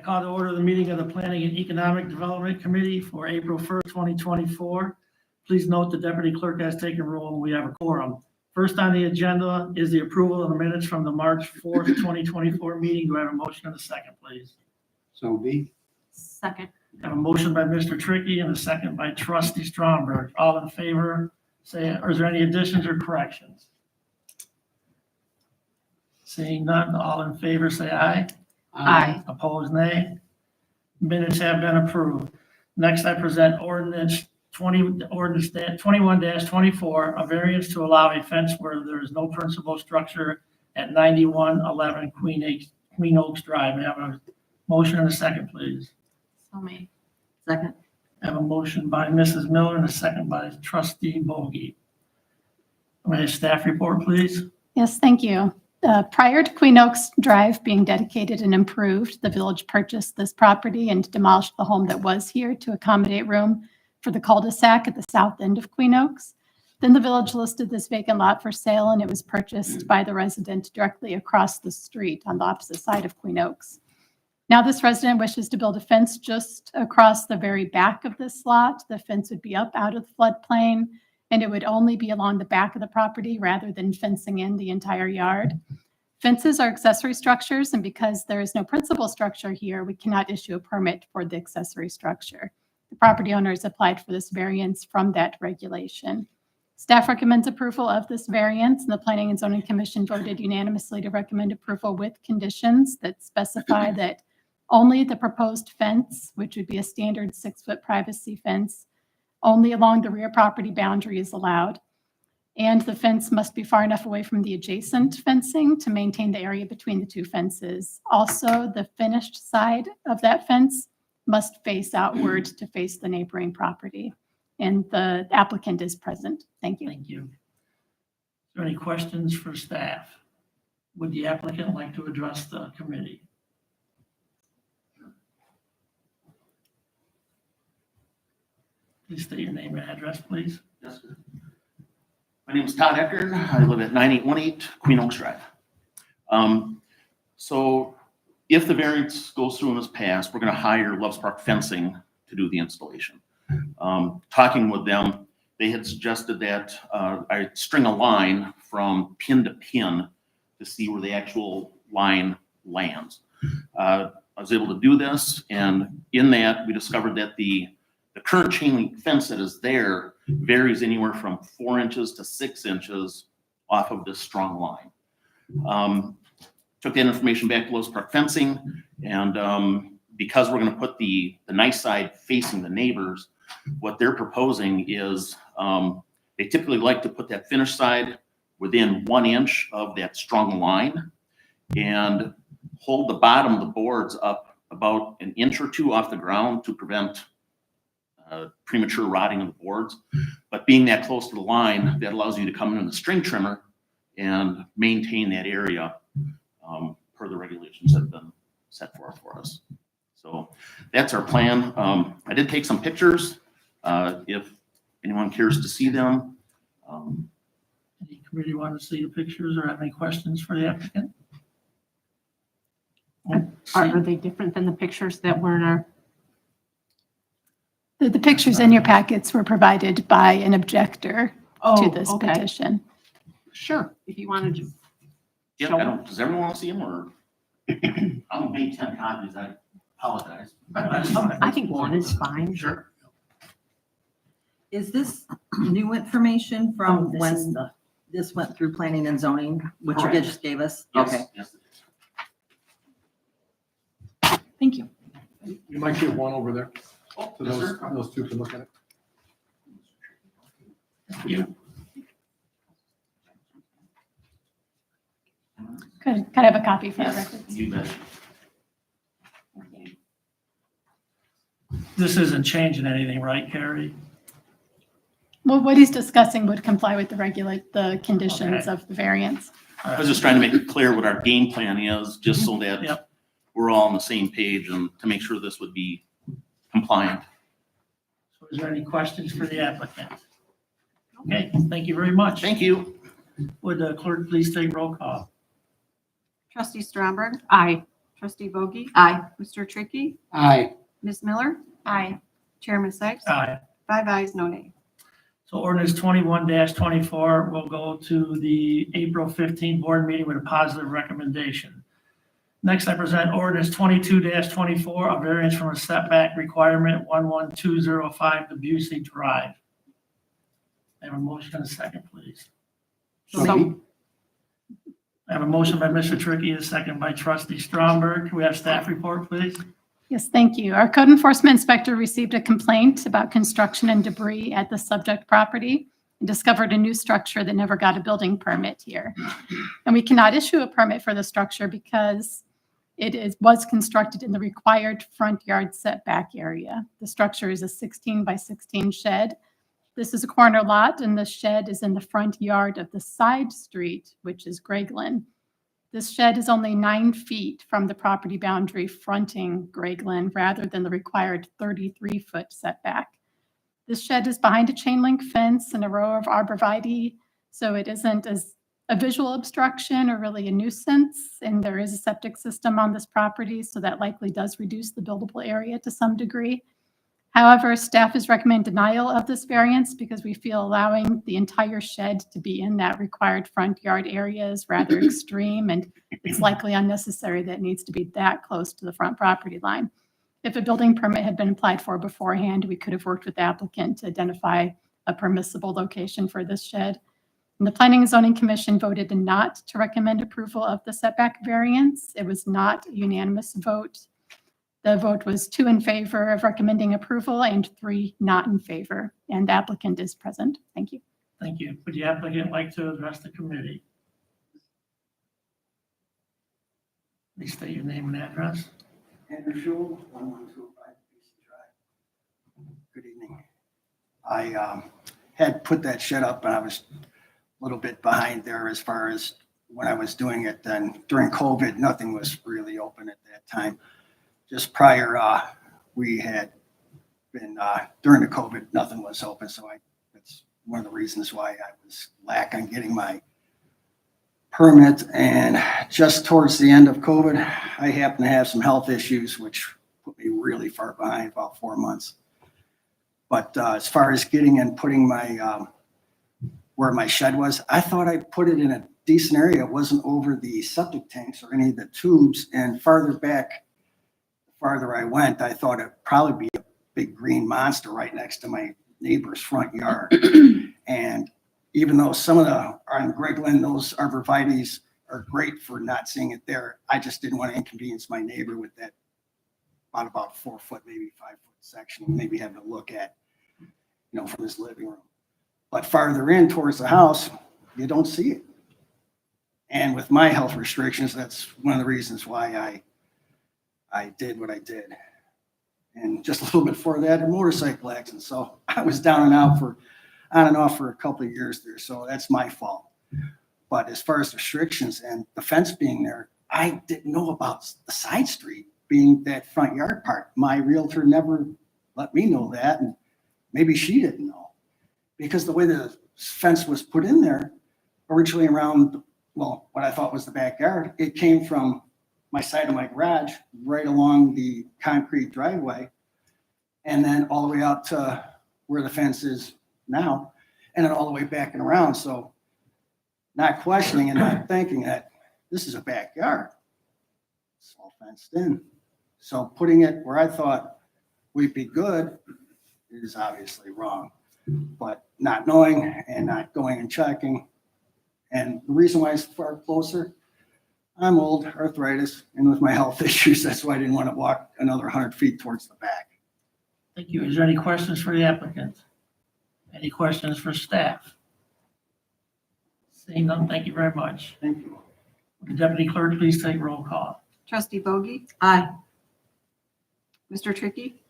call to order the meeting of the Planning and Economic Development Committee for April 1st, 2024. Please note the deputy clerk has taken roll and we have a quorum. First on the agenda is the approval of the minutes from the March 4th, 2024 meeting. Do I have a motion and a second, please? So be. Second. I have a motion by Mr. Trickey and a second by Trustee Stromberg. All in favor, say, or is there any additions or corrections? Seeing none, all in favor, say aye. Aye. Opposed, nay. Minutes have been approved. Next, I present ordinance 21-24, a variance to allow a fence where there is no principal structure at 9111 Queen Oaks Drive. May I have a motion and a second, please? So made. Second. I have a motion by Mrs. Miller and a second by Trustee Bogie. May I have staff report, please? Yes, thank you. Prior to Queen Oaks Drive being dedicated and improved, the village purchased this property and demolished the home that was here to accommodate room for the cul-de-sac at the south end of Queen Oaks. Then the village listed this vacant lot for sale and it was purchased by the resident directly across the street on the opposite side of Queen Oaks. Now this resident wishes to build a fence just across the very back of this lot. The fence would be up out of the floodplain and it would only be along the back of the property rather than fencing in the entire yard. Fences are accessory structures, and because there is no principal structure here, we cannot issue a permit for the accessory structure. The property owner has applied for this variance from that regulation. Staff recommends approval of this variance, and the Planning and Zoning Commission voted unanimously to recommend approval with conditions that specify that only the proposed fence, which would be a standard 6-foot privacy fence, only along the rear property boundary is allowed. And the fence must be far enough away from the adjacent fencing to maintain the area between the two fences. Also, the finished side of that fence must face outward to face the neighboring property. And the applicant is present. Thank you. Thank you. Is there any questions for staff? Would the applicant like to address the committee? Please state your name and address, please. Yes, sir. My name is Todd Eckert. I live at 9818 Queen Oaks Drive. So if the variance goes through and is passed, we're going to hire Loves Park Fencing to do the installation. Talking with them, they had suggested that I string a line from pin to pin to see where the actual line lands. I was able to do this, and in that, we discovered that the current chain link fence that is there varies anywhere from 4 inches to 6 inches off of this strong line. Took that information back to Lowe's Park Fencing, and because we're going to put the nice side facing the neighbors, what they're proposing is they typically like to put that finished side within 1 inch of that strong line and hold the bottom of the boards up about 1 inch or 2 off the ground to prevent premature rotting of the boards. But being that close to the line, that allows you to come in with a string trimmer and maintain that area per the regulations that have been set forth for us. So that's our plan. I did take some pictures if anyone cares to see them. Any committee want to see the pictures or have any questions for the applicant? Are they different than the pictures that were in our? The pictures in your packets were provided by an objector to this okay. petition. Sure, if you wanted to. Yeah, Show I don't, does everyone want to see them, or? I'll make 10 copies, I apologize. I think one is fine. Sure. Is this new information from This is when the- this went through planning and zoning, which you Correct. just gave us? Yes, Okay. yes. Thank you. You might give one over there, Oh, so yes, sir. those two can look at it. Thank you. Could I have a copy for the Yes, records? you bet. This isn't changing anything, right, Carrie? Well, what he's discussing would comply with the conditions Okay. of the variance. I was just trying to make it clear what our game plan is, just so that Yep. we're all on the same page and to make sure this would be compliant. So is there any questions for the applicant? Okay, thank you very much. Thank you. Would the clerk please take roll call? Trustee Stromberg? Aye. Trustee Bogie, Aye. Mr. Tricky, Aye. Ms. Miller, Aye. Chairman Sykes, Aye. 5 ayes, no nay. So ordinance 21-24 will go to the April 15 board meeting with a positive recommendation. Next, I present ordinance 22-24, a variance from a setback requirement 11205 to Busey Drive. I have a motion and a second, please. So be. I have a motion by Mr. Tricky, a second by Trustee Stromberg. Can we have staff report, please? Yes, thank you. Our code enforcement inspector received a complaint about construction and debris at the subject property and discovered a new structure that never got a building permit here. And we cannot issue a permit for the structure because was constructed in the required front yard setback area. The structure is a 16 by 16 shed. This is a corner lot, and the shed is in the front yard of the side street, which is Greglin. This shed is only 9 feet from the property boundary fronting Greglin rather than the required 33-foot setback. This shed is behind a chain link fence and a row of arborvitae, so it isn't as a visual obstruction or really a nuisance, and there is a septic system on this property, so that likely does reduce the buildable area to some degree. However, staff is recommend denial of this variance because we feel allowing the entire shed to be in that required front yard area is rather extreme, and it's likely unnecessary that it needs to be that close to the front property line. If a building permit had been applied for beforehand, we could have worked with the applicant to identify a permissible location for this shed. And the Planning and Zoning Commission voted not to recommend approval of the setback variance. It was not a unanimous vote. The vote was 2 in favor of recommending approval and 3 not in favor, and the applicant is present. Thank you. Thank you. Would the applicant like to address the committee? Please state your name and address. Andrew Shule, 11205 Busey Drive. Good evening. I had put that shed up, and I was a little bit behind there as far as when I was doing it. Then during COVID, nothing was really open at that time. Just prior, we had been, during the COVID, nothing was open. So that's one of the reasons why I was lack on getting my permit. And just towards the end of COVID, I happened to have some health issues, which put me really far behind, about 4 months. But as far as getting and putting my, where my shed was, I thought I put it in a decent area. It wasn't over the septic tanks or any of the tubes. And farther back, farther I went, I thought it'd probably be a big green monster right next to my neighbor's front yard. And even though some of the on Greglin, those arborvitaes are great for not seeing it there, I just didn't want to inconvenience my neighbor with that about 4 foot, maybe 5 foot section, maybe having to look at, from his living room. But farther in towards the house, you don't see it. And with my health restrictions, that's one of the reasons why I did what I did. And just a little bit before that, a motorcycle accident. So I was down and out on and off for a couple of years there. So that's my fault. But as far as restrictions and the fence being there, I didn't know about the side street being that front yard part. My realtor never let me know that. And maybe she didn't know, because the way the fence was put in there originally around, what I thought was the backyard, it came from my side of my garage right along the concrete driveway, and then all the way out to where the fence is now, and then all the way back and around. So not questioning and not thinking that this is a backyard. It's all fenced in. So putting it where I thought we'd be good is obviously wrong. But not knowing and not going and checking. And the reason why it's far closer, I'm old, arthritis, and with my health issues, that's why I didn't want to walk another 100 feet towards the back. Thank you. Is there any questions for the applicant? Any questions for staff? Seeing none, thank you very much. Thank you. Would the deputy clerk please take roll call? Trustee Bogie, Aye. Mr. Tricky,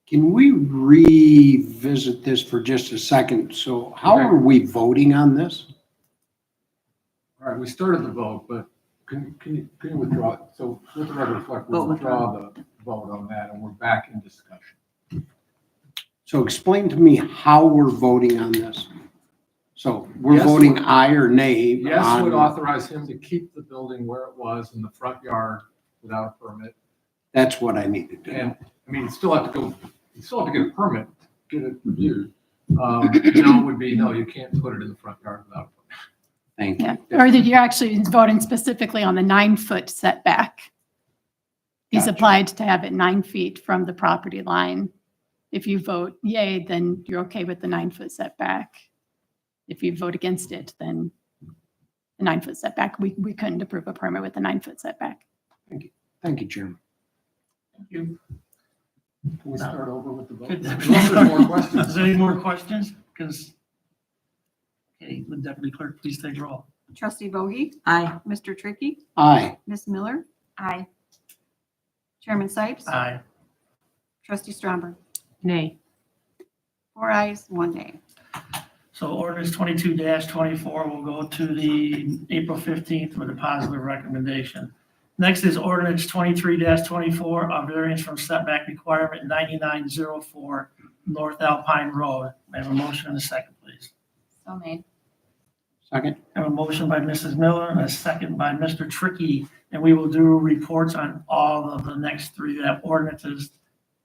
Can we revisit this for just a second? So how are we voting on this? All right, we started the vote, but can you withdraw? So let the record reflect, Vote we'll withdraw the vote on that, and we're back in discussion. So explain to me how we're voting on this. So we're Yes voting would- aye or nay Yes would on, authorize him to keep the building where it was in the front yard without a permit. that's what I needed to know. And, I mean, you still have to get a permit, get it reviewed. No would be, no, you can't put it in the front yard without a permit. Thank you. Yeah, or did you actually voting specifically on the 9-foot setback? He's Gotcha. applied to have it 9 feet from the property line. If you vote yay, then you're okay with the 9-foot setback. If you vote against it, then the 9-foot setback, we couldn't approve a permit with the 9-foot setback. Thank you, Chairman. Thank you. Can we start over with the vote? Good. Unless there's more questions. Is there any more questions? Because, okay, would Deputy Clerk please take roll? Trustee Bogie, Aye. Mr. Tricky, Aye. Ms. Miller. Aye. Chairman Sipes. Aye. Trustee Stromberg. Nay. 4 ayes, 1 nay. So ordinance 22-24 will go to the April 15th with a positive recommendation. Next is ordinance 23-24, a variance from setback requirement 9904 North Alpine Road. May I have a motion and a second, please? So made. Second? I have a motion by Mrs. Miller and a second by Mr. Tricky, and we will do reports on all of the next 3 ordinances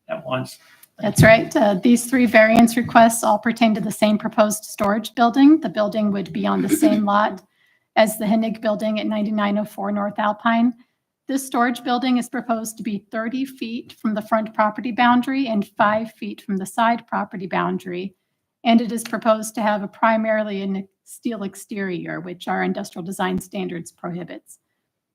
at once. That's right. These 3 variance requests all pertain to the same proposed storage building. The building would be on the same lot as the Hennig Building at 9904 North Alpine. This storage building is proposed to be 30 feet from the front property boundary and 5 feet from the side property boundary. And it is proposed to have a primarily a steel exterior, which our industrial design standards prohibits.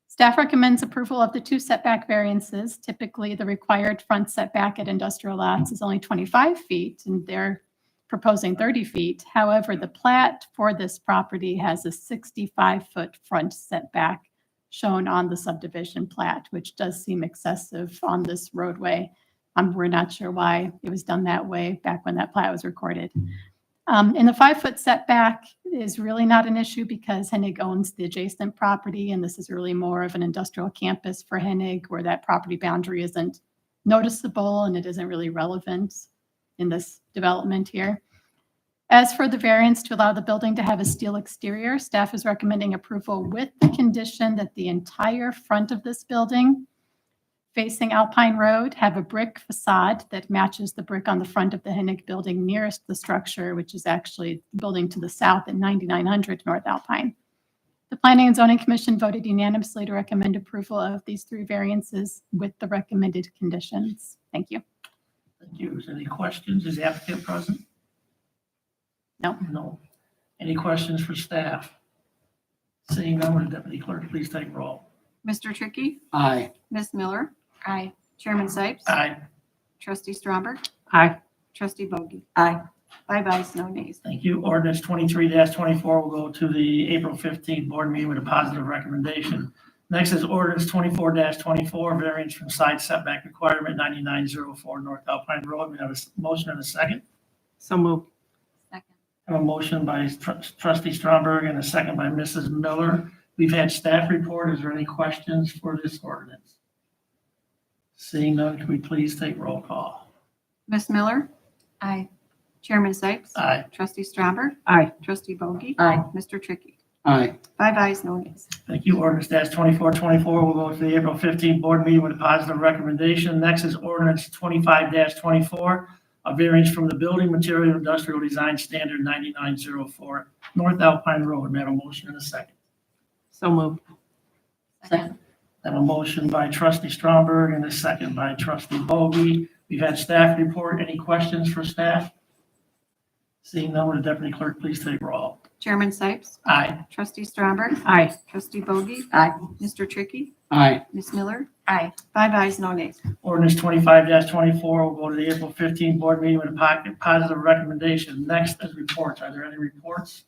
Staff recommends approval of the 2 setback variances. Typically, the required front setback at industrial lots is only 25 feet, and they're proposing 30 feet. However, the plat for this property has a 65-foot front setback shown on the subdivision plat, which does seem excessive on this roadway. We're not sure why it was done that way back when that plat was recorded. And the 5-foot setback is really not an issue because Hennig owns the adjacent property, and this is really more of an industrial campus for Hennig where that property boundary isn't noticeable and it isn't really relevant in this development here. As for the variance to allow the building to have a steel exterior, staff is recommending approval with the condition that the entire front of this building facing Alpine Road have a brick facade that matches the brick on the front of the Hennig building nearest the structure, which is actually the building to the south at 9900 North Alpine. The Planning and Zoning Commission voted unanimously to recommend approval of these 3 variances with the recommended conditions. Thank you. Thank you. Is there any questions? Is the applicant present? No. No. Any questions for staff? Seeing none, would the Deputy Clerk please take roll? Mr. Tricky, Aye. Ms. Miller. Aye. Chairman Sipes. Aye. Trustee Stromberg. Aye. Trustee Bogie. Aye. 5 ayes, no nays. Thank you. Ordinance 23-24 will go to the April 15th board meeting with a positive recommendation. Next is ordinance 24-24, variance from side setback requirement 9904 North Alpine Road. We have a motion and a second. So moved. Second. I have a motion by Trustee Stromberg and a second by Mrs. Miller. We've had staff report. Is there any questions for this ordinance? Seeing none, can we please take roll call? Ms. Miller. Aye. Chairman Sipes. Aye. Trustee Stromberg. Aye. Trustee Bogie. Aye. Mr. Tricky. Aye. 5 ayes, no nays. Thank you. Ordinance 24-24 will go to the April 15th board meeting with a positive recommendation. Next is ordinance 25-24, a variance from the Building Material Industrial Design Standard 9904 North Alpine Road. May I have a motion and a second? So moved. Second. I have a motion by Trustee Stromberg and a second by Trustee Bogie. We've had staff report. Any questions for staff? Seeing none, would the Deputy Clerk please take roll? Chairman Sipes. Aye. Trustee Stromberg. Aye. Trustee Bogie. Aye. Mr. Tricky. Aye. Ms. Miller. Aye. 5 ayes, no nays. Ordinance 25-24 will go to the April 15th board meeting with a positive recommendation. Next is reports. Are there any reports?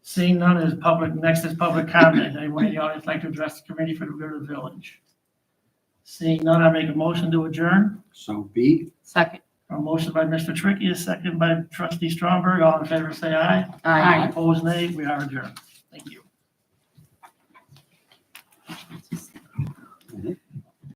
Seeing none is public. Next is public comment. Anyone in the audience like to address the committee for the good of the village? Seeing none, I make a motion to adjourn. So be. Second. A motion by Mr. Tricky, a second by Trustee Stromberg. All in favor, say aye. Aye. Opposed, nay. We are adjourned. Thank you.